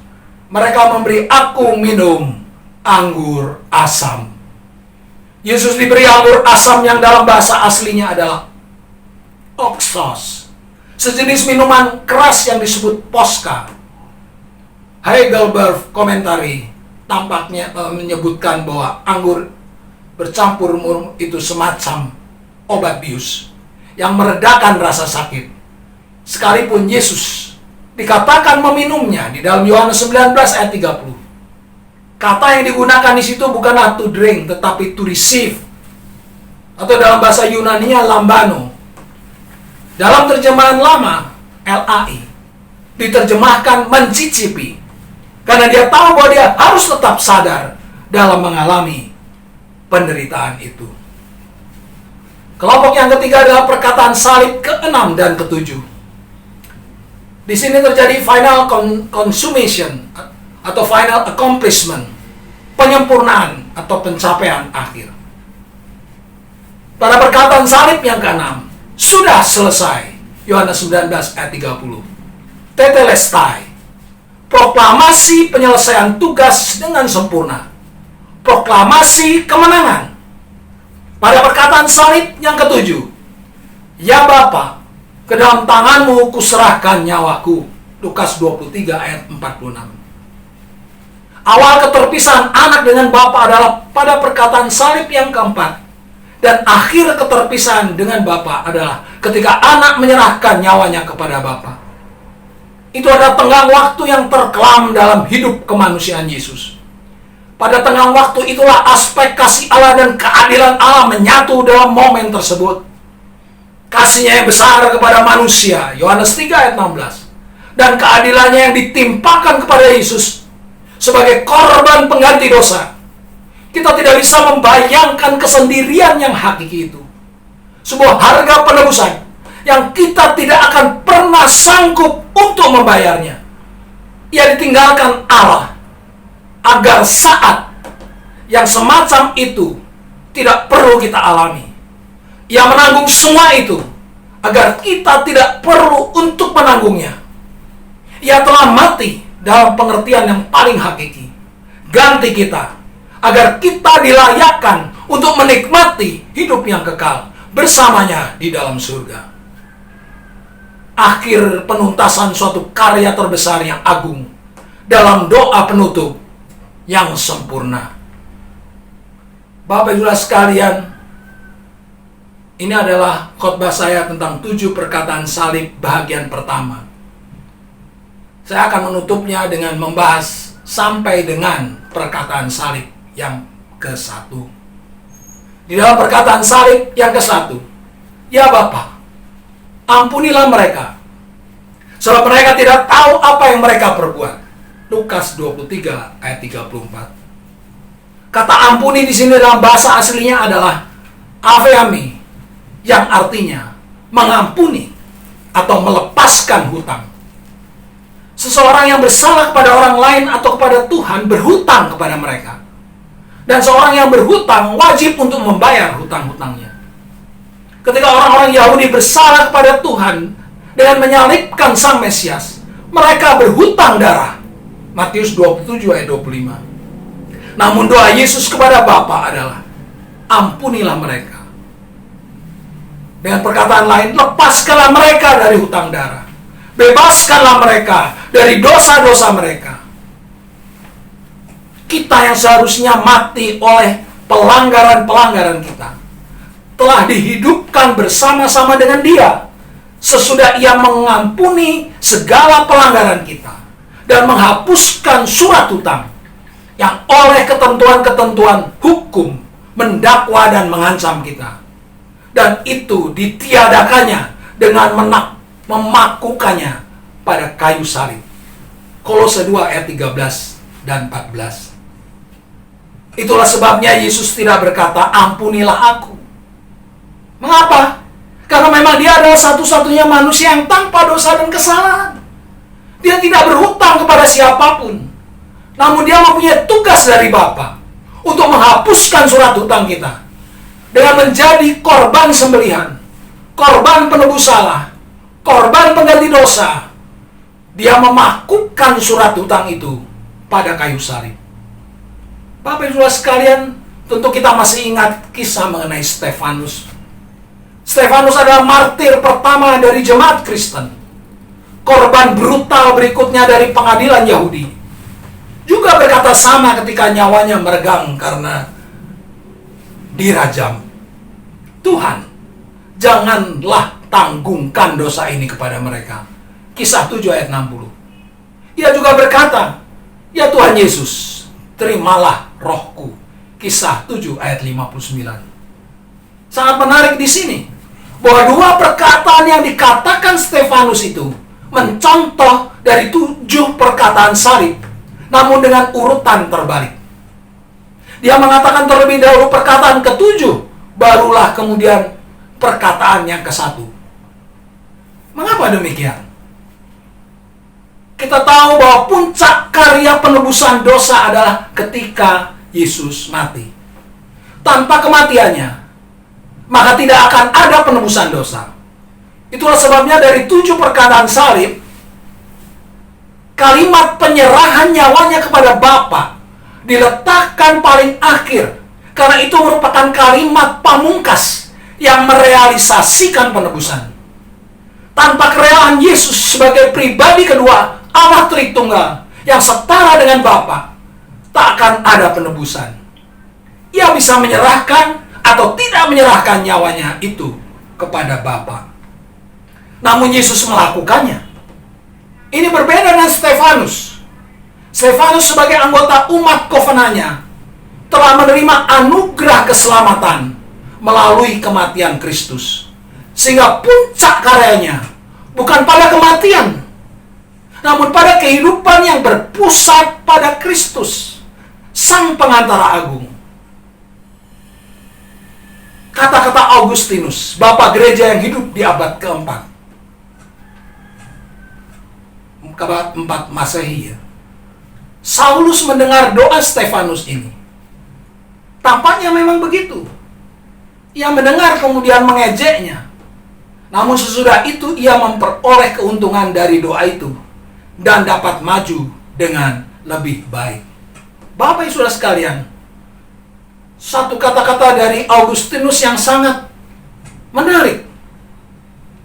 mereka memberi aku minum anggur asam. Yesus diberi anggur asam yang dalam bahasa aslinya adalah oxos, sejenis minuman keras yang disebut poska. Heidelberg komentari tampaknya menyebutkan bahwa anggur bercampur murung itu semacam obat bius yang meredakan rasa sakit. Sekalipun Yesus dikatakan meminumnya di dalam Yohanes 19 ayat 30. Kata yang digunakan di situ bukanlah to drink, tetapi to receive. Atau dalam bahasa Yunani-nya lambano. Dalam terjemahan lama, LAI, diterjemahkan mencicipi. Karena dia tahu bahwa dia harus tetap sadar dalam mengalami penderitaan itu. Kelompok yang ketiga adalah perkataan salib ke-6 dan ke-7. Di sini terjadi final consummation atau final accomplishment, penyempurnaan atau pencapaian akhir. Pada perkataan salib yang ke-6, sudah selesai. Yohanes 19 ayat 30. Tetelestai. Proklamasi penyelesaian tugas dengan sempurna. Proklamasi kemenangan. Pada perkataan salib yang ke-7, ya Bapa, ke dalam tanganmu kuserahkan nyawaku. Lukas 23 ayat 46. Awal keterpisahan anak dengan Bapa adalah pada perkataan salib yang keempat. Dan akhir keterpisahan dengan Bapa adalah ketika anak menyerahkan nyawanya kepada Bapa. Itu adalah tenggang waktu yang terkelam dalam hidup kemanusiaan Yesus. Pada tenggang waktu itulah aspek kasih Allah dan keadilan Allah menyatu dalam momen tersebut. Kasihnya yang besar kepada manusia, Yohanes 3 ayat 16. Dan keadilannya yang ditimpakan kepada Yesus sebagai korban pengganti dosa. Kita tidak bisa membayangkan kesendirian yang hakiki itu. Sebuah harga penebusan yang kita tidak akan pernah sanggup untuk membayarnya. Ia ditinggalkan Allah agar saat yang semacam itu tidak perlu kita alami. Ia menanggung semua itu agar kita tidak perlu untuk menanggungnya. Ia telah mati dalam pengertian yang paling hakiki. Ganti kita agar kita dilayakkan untuk menikmati hidup yang kekal bersamanya di dalam surga. Akhir penuntasan suatu karya terbesar yang agung dalam doa penutup yang sempurna. Bapak Ibu sekalian, ini adalah khotbah saya tentang 7 perkataan salib bagian pertama. Saya akan menutupnya dengan membahas sampai dengan perkataan salib yang ke-1. Di dalam perkataan salib yang ke-1, ya Bapa, ampunilah mereka, sebab mereka tidak tahu apa yang mereka perbuat. Lukas 23 ayat 34. Kata ampuni di sini dalam bahasa aslinya adalah aveami, yang artinya mengampuni atau melepaskan hutang. Seseorang yang bersalah kepada orang lain atau kepada Tuhan berhutang kepada mereka. Dan seorang yang berhutang wajib untuk membayar hutang-hutangnya. Ketika orang-orang Yahudi bersalah kepada Tuhan dengan menyalibkan Sang Mesias, mereka berhutang darah. Matius 27 ayat 25. Namun doa Yesus kepada Bapa adalah, ampunilah mereka. Dengan perkataan lain, lepaskanlah mereka dari hutang darah. Bebaskanlah mereka dari dosa-dosa mereka. Kita yang seharusnya mati oleh pelanggaran-pelanggaran kita, telah dihidupkan bersama-sama dengan Dia sesudah Ia mengampuni segala pelanggaran kita dan menghapuskan surat hutang yang oleh ketentuan-ketentuan hukum mendakwa dan mengancam kita. Dan itu ditiadakannya dengan memakukannya pada kayu salib. Kolose 2 ayat 13 dan 14. Itulah sebabnya Yesus tidak berkata, ampunilah aku. Mengapa? Karena memang Dia adalah satu-satunya manusia yang tanpa dosa dan kesalahan. Dia tidak berhutang kepada siapapun. Namun Dia mempunyai tugas dari Bapa untuk menghapuskan surat hutang kita dengan menjadi korban sembelihan, korban penebus salah, korban pengganti dosa. Dia memakukan surat hutang itu pada kayu salib. Bapak Ibu sekalian, tentu kita masih ingat kisah mengenai Stefanus. Stefanus adalah martir pertama dari jemaat Kristen, korban brutal berikutnya dari pengadilan Yahudi. Juga berkata sama ketika nyawanya meregang karena dirajam. Tuhan, janganlah tanggungkan dosa ini kepada mereka. Kisah 7 ayat 60. Ia juga berkata, ya Tuhan Yesus, terimalah rohku. Kisah 7 ayat 59. Sangat menarik di sini bahwa dua perkataan yang dikatakan Stefanus itu mencontoh dari 7 perkataan salib, namun dengan urutan terbalik. Dia mengatakan terlebih dahulu perkataan ke-7, barulah kemudian perkataan yang ke-1. Mengapa demikian? Kita tahu bahwa puncak karya penebusan dosa adalah ketika Yesus mati. Tanpa kematiannya, maka tidak akan ada penebusan dosa. Itulah sebabnya dari 7 perkataan salib, kalimat penyerahan nyawanya kepada Bapa diletakkan paling akhir, karena itu merupakan kalimat pamungkas yang merealisasikan penebusan. Tanpa kerelaan Yesus sebagai pribadi kedua Allah Tritunggal yang setara dengan Bapa, tak akan ada penebusan. Ia bisa menyerahkan atau tidak menyerahkan nyawanya itu kepada Bapa. Namun Yesus melakukannya. Ini berbeda dengan Stefanus. Stefanus sebagai anggota umat kovenannya telah menerima anugerah keselamatan melalui kematian Kristus. Sehingga puncak karyanya bukan pada kematian, namun pada kehidupan yang berpusat pada Kristus, Sang Pengantara Agung. Kata-kata Augustinus, Bapak Gereja yang hidup di abad ke-4, abad 4 Masehi, ya. Saulus mendengar doa Stefanus ini. Tampaknya memang begitu. Ia mendengar kemudian mengejeknya. Namun sesudah itu ia memperoleh keuntungan dari doa itu dan dapat maju dengan lebih baik. Bapak Ibu Saudara sekalian, satu kata-kata dari Augustinus yang sangat menarik.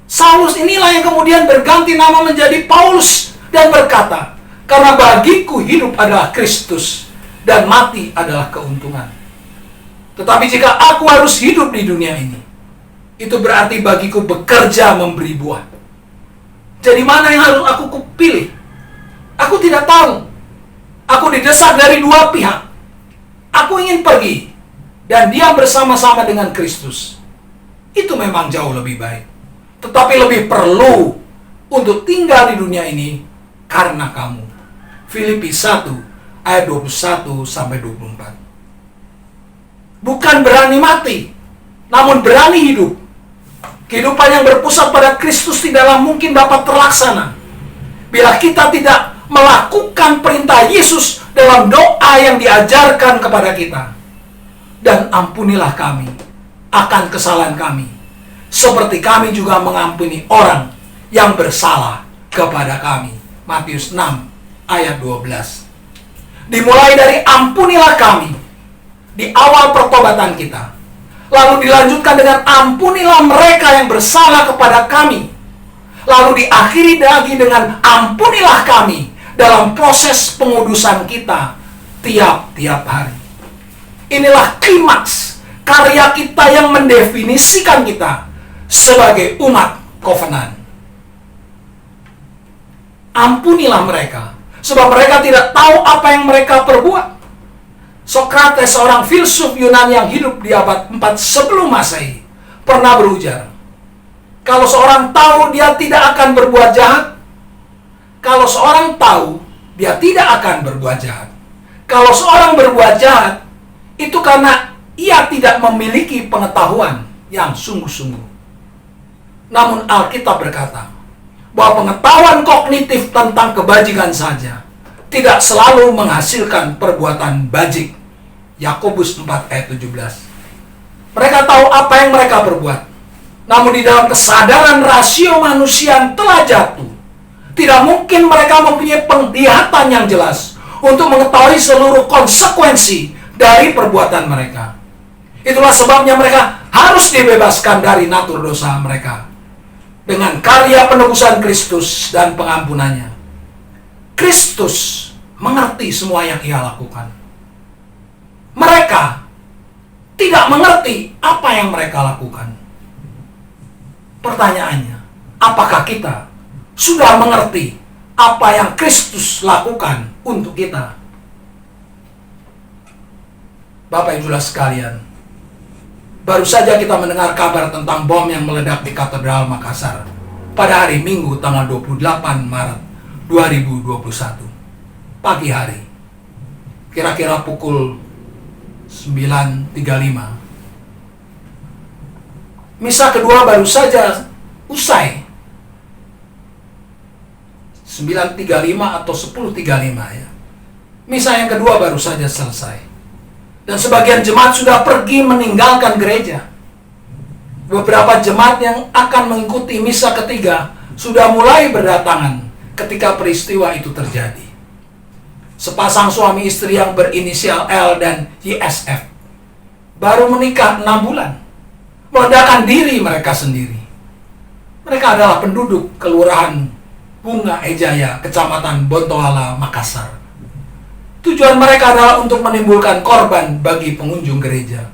Saulus inilah yang kemudian berganti nama menjadi Paulus dan berkata, karena bagiku hidup adalah Kristus dan mati adalah keuntungan. Tetapi jika aku harus hidup di dunia ini, itu berarti bagiku bekerja memberi buah. Jadi mana yang harus aku pilih? Aku tidak tahu. Aku didesak dari dua pihak. Aku ingin pergi dan diam bersama-sama dengan Kristus. Itu memang jauh lebih baik. Tetapi lebih perlu untuk tinggal di dunia ini karena kamu. Filipi 1 ayat 21 sampai 24. Bukan berani mati, namun berani hidup. Kehidupan yang berpusat pada Kristus tidaklah mungkin dapat terlaksana bila kita tidak melakukan perintah Yesus dalam doa yang diajarkan kepada kita. Dan ampunilah kami akan kesalahan kami, seperti kami juga mengampuni orang yang bersalah kepada kami. Matius 6 ayat 12. Dimulai dari ampunilah kami di awal pertobatan kita. Lalu dilanjutkan dengan ampunilah mereka yang bersalah kepada kami. Lalu diakhiri lagi dengan ampunilah kami dalam proses pengudusan kita tiap-tiap hari. Inilah klimaks karya kita yang mendefinisikan kita sebagai umat kovenan. Ampunilah mereka, sebab mereka tidak tahu apa yang mereka perbuat. Sokrates, seorang filsuf Yunani yang hidup di abad 4 sebelum Masehi, pernah berujar, kalau seorang tahu dia tidak akan berbuat jahat, kalau seorang tahu dia tidak akan berbuat jahat. Kalau seorang berbuat jahat, itu karena ia tidak memiliki pengetahuan yang sungguh-sungguh. Namun Alkitab berkata bahwa pengetahuan kognitif tentang kebajikan saja tidak selalu menghasilkan perbuatan bajik. Yakobus 4 ayat 17. Mereka tahu apa yang mereka perbuat. Namun di dalam kesadaran rasio manusia yang telah jatuh, tidak mungkin mereka mempunyai penglihatan yang jelas untuk mengetahui seluruh konsekuensi dari perbuatan mereka. Itulah sebabnya mereka harus dibebaskan dari natur dosa mereka dengan karya penebusan Kristus dan pengampunannya. Kristus mengerti semua yang ia lakukan. Mereka tidak mengerti apa yang mereka lakukan. Pertanyaannya, apakah kita sudah mengerti apa yang Kristus lakukan untuk kita? Bapak Ibu sekalian, baru saja kita mendengar kabar tentang bom yang meledak di Katedral Makassar pada hari Minggu tanggal 28 Maret 2021 pagi hari, kira-kira pukul 9.35. Misa kedua baru saja usai. 9.35 atau 10.35 ya. Misa yang kedua baru saja selesai. Dan sebagian jemaat sudah pergi meninggalkan gereja. Beberapa jemaat yang akan mengikuti misa ketiga sudah mulai berdatangan ketika peristiwa itu terjadi. Sepasang suami istri yang berinisial L dan YSF baru menikah 6 bulan, meledakkan diri mereka sendiri. Mereka adalah penduduk Kelurahan Bunga Ejaya, Kecamatan Bontoala, Makassar. Tujuan mereka adalah untuk menimbulkan korban bagi pengunjung gereja.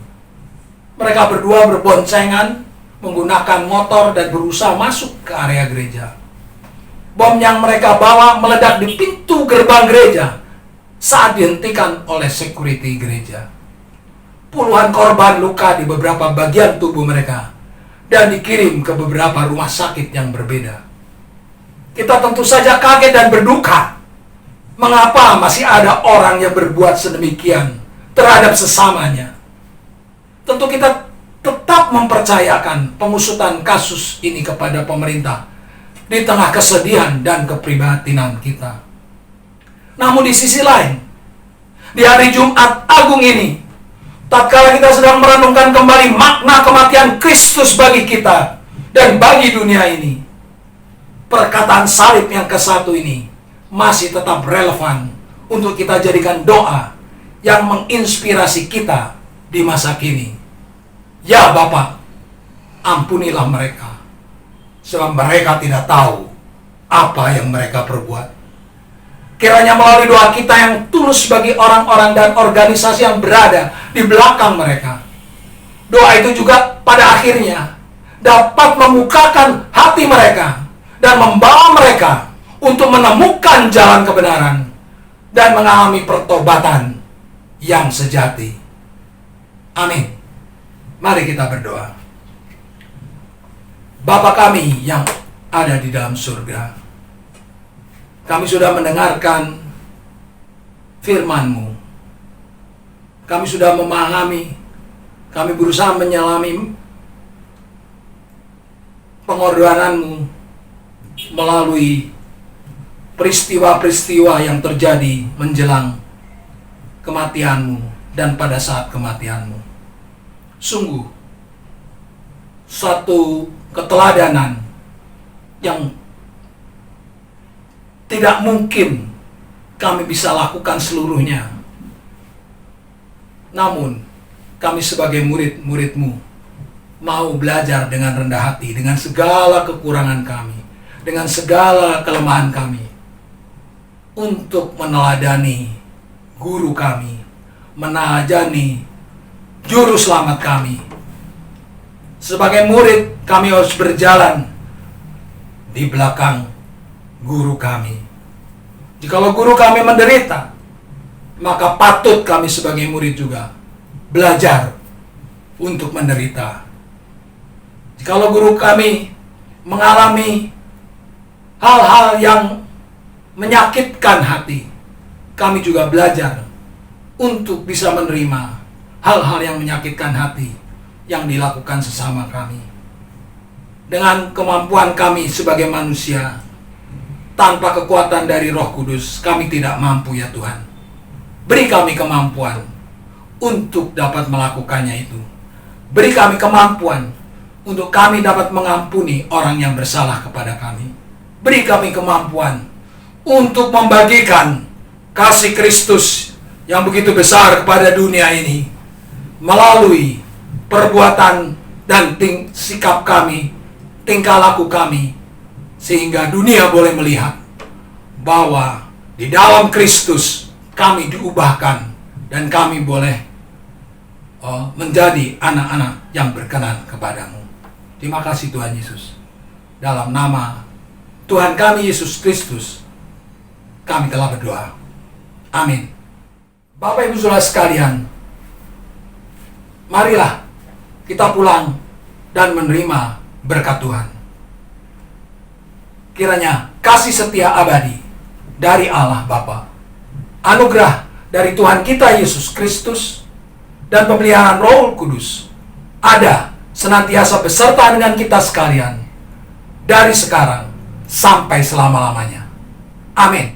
Mereka berdua berboncengan, menggunakan motor dan berusaha masuk ke area gereja. Bom yang mereka bawa meledak di pintu gerbang gereja saat dihentikan oleh security gereja. Puluhan korban luka di beberapa bagian tubuh mereka dan dikirim ke beberapa rumah sakit yang berbeda. Kita tentu saja kaget dan berduka. Mengapa masih ada orang yang berbuat sedemikian terhadap sesamanya? Tentu kita tetap mempercayakan pengusutan kasus ini kepada pemerintah di tengah kesedihan dan keprihatinan kita. Namun di sisi lain, di hari Jumat Agung ini, tatkala kita sedang merenungkan kembali makna kematian Kristus bagi kita dan bagi dunia ini, perkataan salib yang ke-1 ini masih tetap relevan untuk kita jadikan doa yang menginspirasi kita di masa kini. Ya Bapa, ampunilah mereka, sebab mereka tidak tahu apa yang mereka perbuat. Kiranya melalui doa kita yang tulus bagi orang-orang dan organisasi yang berada di belakang mereka, doa itu juga pada akhirnya dapat membukakan hati mereka dan membawa mereka untuk menemukan jalan kebenaran dan mengalami pertobatan yang sejati. Amin. Mari kita berdoa. Bapa kami yang ada di dalam surga, kami sudah mendengarkan firman-Mu. Kami sudah memahami, kami berusaha menyelami pengorbanan-Mu melalui peristiwa-peristiwa yang terjadi menjelang kematian-Mu dan pada saat kematian-Mu. Sungguh, satu keteladanan yang tidak mungkin kami bisa lakukan seluruhnya. Namun, kami sebagai murid-murid-Mu mau belajar dengan rendah hati, dengan segala kekurangan kami, dengan segala kelemahan kami, untuk meneladani guru kami, meneladani juru selamat kami. Sebagai murid, kami harus berjalan di belakang guru kami. Jikalau guru kami menderita, maka patut kami sebagai murid juga belajar untuk menderita. Jikalau guru kami mengalami hal-hal yang menyakitkan hati, kami juga belajar untuk bisa menerima hal-hal yang menyakitkan hati yang dilakukan sesama kami. Dengan kemampuan kami sebagai manusia, tanpa kekuatan dari Roh Kudus, kami tidak mampu ya Tuhan. Beri kami kemampuan untuk dapat melakukannya itu. Beri kami kemampuan untuk kami dapat mengampuni orang yang bersalah kepada kami. Beri kami kemampuan untuk membagikan kasih Kristus yang begitu besar kepada dunia ini melalui perbuatan dan sikap kami, tingkah laku kami, sehingga dunia boleh melihat bahwa di dalam Kristus kami diubahkan dan kami boleh menjadi anak-anak yang berkenan kepadamu. Terima kasih Tuhan Yesus. Dalam nama Tuhan kami Yesus Kristus, kami telah berdoa. Amin. Bapak Ibu Saudara sekalian, marilah kita pulang dan menerima berkat Tuhan. Kiranya kasih setia abadi dari Allah Bapa, anugerah dari Tuhan kita Yesus Kristus, dan pemeliharaan Roh Kudus ada senantiasa beserta dengan kita sekalian dari sekarang sampai selama-lamanya. Amin.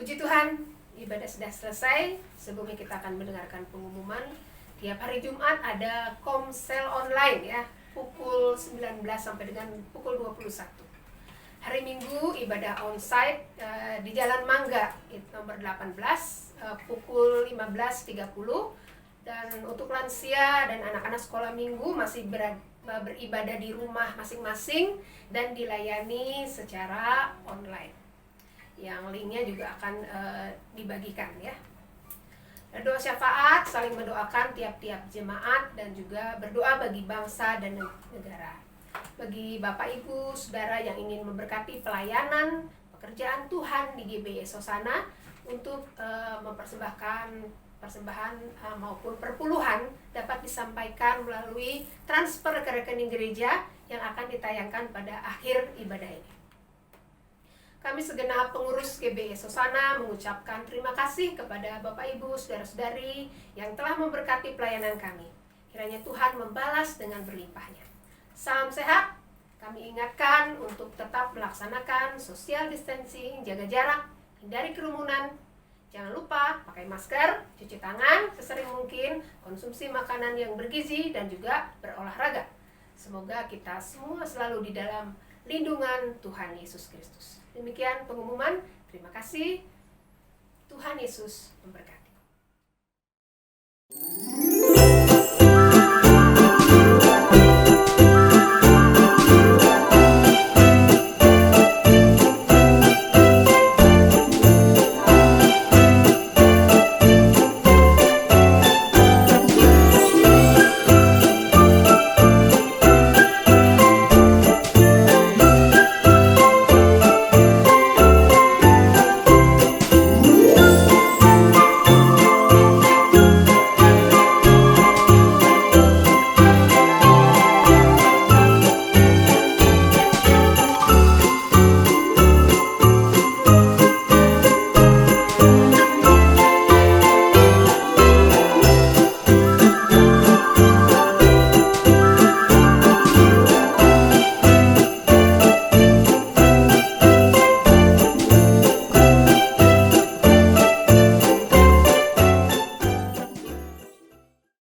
Puji Tuhan, ibadah sudah selesai. Sebelumnya kita akan mendengarkan pengumuman. Tiap hari Jumat ada komsel online ya, pukul 19 sampai dengan pukul 21. Hari Minggu ibadah onsite di Jalan Mangga nomor 18 pukul 15.30. Dan untuk lansia dan anak-anak sekolah minggu masih beribadah di rumah masing-masing dan dilayani secara online. Yang linknya juga akan dibagikan ya. Doa syafaat, saling mendoakan tiap-tiap jemaat dan juga berdoa bagi bangsa dan negara. Bagi Bapak Ibu, Saudara yang ingin memberkati pelayanan, pekerjaan Tuhan di GBS Hosana untuk mempersembahkan persembahan maupun perpuluhan dapat disampaikan melalui transfer ke rekening gereja yang akan ditayangkan pada akhir ibadah ini. Kami segenap pengurus GBS Hosana mengucapkan terima kasih kepada Bapak Ibu, Saudara-saudari yang telah memberkati pelayanan kami. Kiranya Tuhan membalas dengan berlimpahnya. Salam sehat. Kami ingatkan untuk tetap melaksanakan social distancing, jaga jarak, hindari kerumunan, jangan lupa pakai masker, cuci tangan sesering mungkin, konsumsi makanan yang bergizi, dan juga berolahraga. Semoga kita semua selalu di dalam lindungan Tuhan Yesus Kristus. Demikian pengumuman. Terima kasih. Tuhan Yesus memberkati.